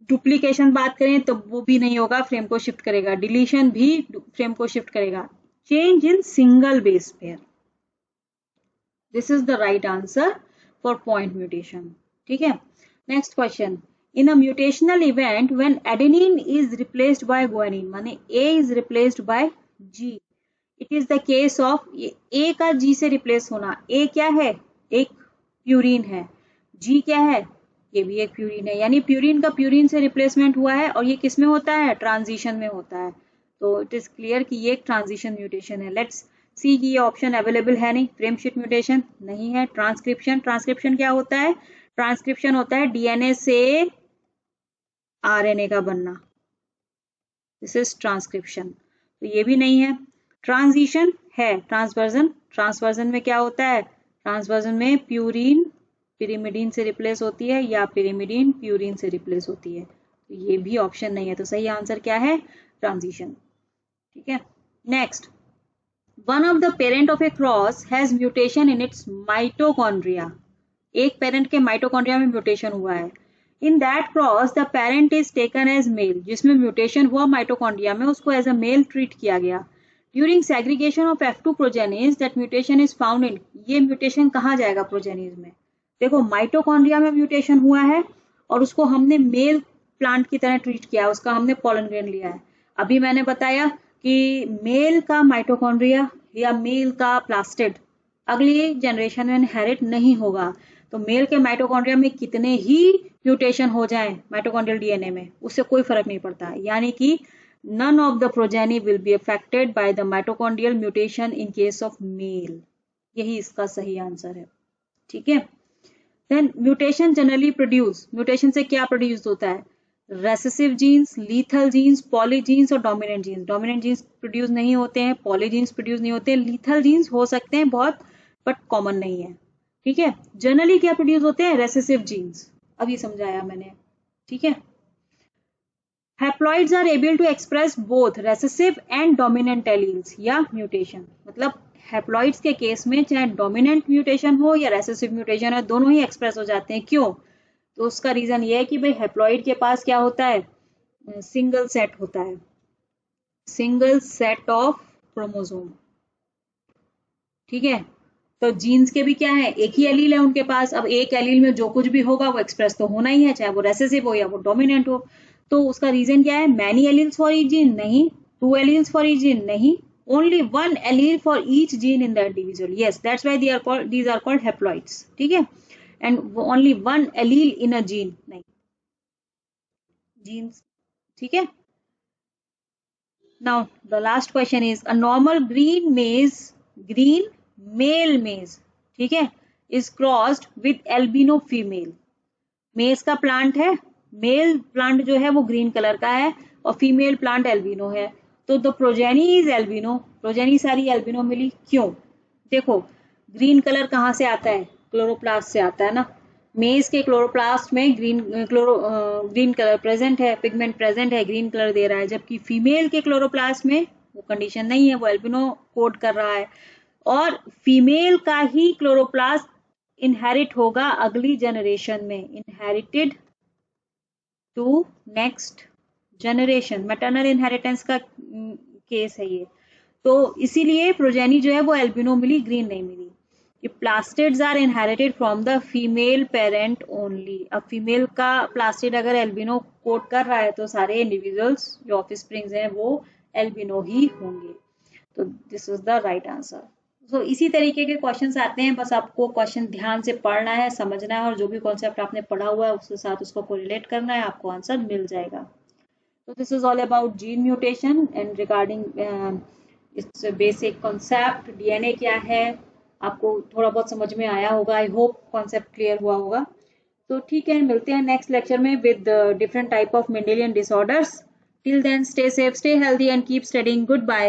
डुप्लीकेशन बात करें तो वो भी नहीं होगा, फ्रेम को शिफ्ट करेगा। डिलीशन भी फ्रेम को शिफ्ट करेगा। Change in single base pair, this is the right answer for point mutation. ठीक है, next question, in a mutational event when adenine is replaced by guanine, माने A is replaced by G, it is the case of, A का G से replace होना, ए क्या है, एक purine है, जी क्या है, ये भी एक प्यूरिन है, यानी प्यूरिन का प्यूरिन से रिप्लेसमेंट हुआ है, और ये किस में होता है, ट्रांजिशन में होता है। तो इट इज क्लियर कि ये एक ट्रांजिशन म्यूटेशन है। लेट्स सी की ये ऑप्शन अवेलेबल है नहीं, फ्रेम शिफ्ट म्यूटेशन नहीं है। ट्रांसक्रिप्शन, ट्रांसक्रिप्शन क्या होता है, ट्रांसक्रिप्शन होता है डीएनए से आरएनए का बनना, दिस इज ट्रांसक्रिप्शन, तो ये भी नहीं है। ट्रांजिशन है, ट्रांसवर्जन, ट्रांसवर्जन में क्या होता है, ट्रांसवर्जन में प्यूरिन पिरिमिडीन से रिप्लेस होती है, या पिरिमिडीन प्यूरिन से रिप्लेस होती है, तो ये भी ऑप्शन नहीं है। तो सही आंसर क्या है, ट्रांजिशन। ठीक है, next, one of the parent of a cross has mutation in its mitochondria, एक पेरेंट के माइटोकॉन्ड्रिया में म्यूटेशन हुआ है। In that cross the parent is taken as male, जिसमें म्यूटेशन हुआ माइटोकॉन्ड्रिया में, उसको एज अ मेल ट्रीट किया गया। During segregation of F2 progenies that mutation is found in, ये म्यूटेशन कहाँ जाएगा प्रोजेनीज में, देखो माइटोकॉन्ड्रिया में म्यूटेशन हुआ है और उसको हमने मेल प्लांट की तरह ट्रीट किया, उसका हमने पॉलन ग्रेन लिया है। अभी मैंने बताया कि मेल का माइटोकॉन्ड्रिया या मेल का प्लास्टिड अगली जनरेशन में इनहेरिट नहीं होगा। तो मेल के माइटोकॉन्ड्रिया में कितने ही म्यूटेशन हो जाएं माइटोकॉन्ड्रियल डीएनए में, उससे कोई फर्क नहीं पड़ता, यानी कि none of the progeny will be affected by the mitochondrial mutation in case of male, यही इसका सही आंसर है। ठीक है, then mutation generally produce, mutation से क्या प्रोड्यूस होता है, recessive genes, lethal genes, polygenes और dominant genes. Dominant genes produce नहीं होते हैं, पॉलीजीन्स प्रोड्यूस नहीं होते हैं, लीथल जीन्स हो सकते हैं बहुत, बट कॉमन नहीं है। ठीक है, जनरली क्या प्रोड्यूस होते हैं, रेसेसिव जीन्स, अभी समझाया मैंने। ठीक है, haploids are able to express both recessive and dominant alleles या म्यूटेशन, मतलब हैप्लॉइड्स के केस में चाहे डोमिनेंट म्यूटेशन हो या रेसेसिव म्यूटेशन हो, दोनों ही एक्सप्रेस हो जाते हैं। क्यों, तो उसका रीजन ये है कि भाई हैप्लॉइड के पास क्या होता है, सिंगल सेट होता है, सिंगल सेट ऑफ क्रोमोसोम। ठीक है, तो जीन्स के भी क्या है, एक ही एलील है उनके पास, अब एक एलील में जो कुछ भी होगा वो एक्सप्रेस तो होना ही है, चाहे वो रेसेसिव हो या वो डोमिनेंट हो। तो उसका रीजन क्या है, many alleles for each gene नहीं, two alleles for each gene नहीं, only one allele for each gene in the individual, yes that's why these are called haploids. ठीक है, and only one allele in a gene, नहीं genes. ठीक है, now the last question is, a normal green male maize, ठीक है, is crossed with albino female. Maize का plant है, male plant जो है वो ग्रीन कलर का है और फीमेल प्लांट एल्बिनो है, तो the progeny is albino, progeny सारी एल्बिनो मिली। क्यों, देखो ग्रीन कलर कहाँ से आता है, क्लोरोप्लास्ट से आता है ना, मेज के क्लोरोप्लास्ट में ग्रीन कलर प्रेजेंट है, पिगमेंट प्रेजेंट है, ग्रीन कलर दे रहा है, जबकि फीमेल के क्लोरोप्लास्ट में वो कंडीशन नहीं है, वो एल्बिनो कोड कर रहा है, और फीमेल का ही क्लोरोप्लास्ट इनहेरिट होगा अगली जनरेशन में, inherited to next generation, maternal inheritance का केस है ये। तो इसीलिए प्रोजेनी जो है वो एल्बिनो मिली, ग्रीन नहीं मिली। Plastids are inherited from the female parent only, अब फीमेल का प्लास्टिड अगर एल्बिनो कोड कर रहा है तो सारे इंडिविजुअल्स जो ऑफस्प्रिंग्स हैं वो एल्बिनो ही होंगे। तो this is the right answer. So इसी तरीके के क्वेश्चंस आते हैं, बस आपको क्वेश्चन ध्यान से पढ़ना है, समझना है और जो भी कॉन्सेप्ट आपने पढ़ा हुआ है उसके साथ उसको कोरिलेट करना है, आपको आंसर मिल जाएगा। So this is all about gene mutation and regarding its basic concept, DNA क्या है, आपको थोड़ा बहुत समझ में आया होगा। आई होप कॉन्सेप्ट क्लियर हुआ होगा। तो ठीक है, मिलते हैं नेक्स्ट लेक्चर में with different type of Mendelian disorders. Till then stay safe, stay healthy and keep studying. Good bye.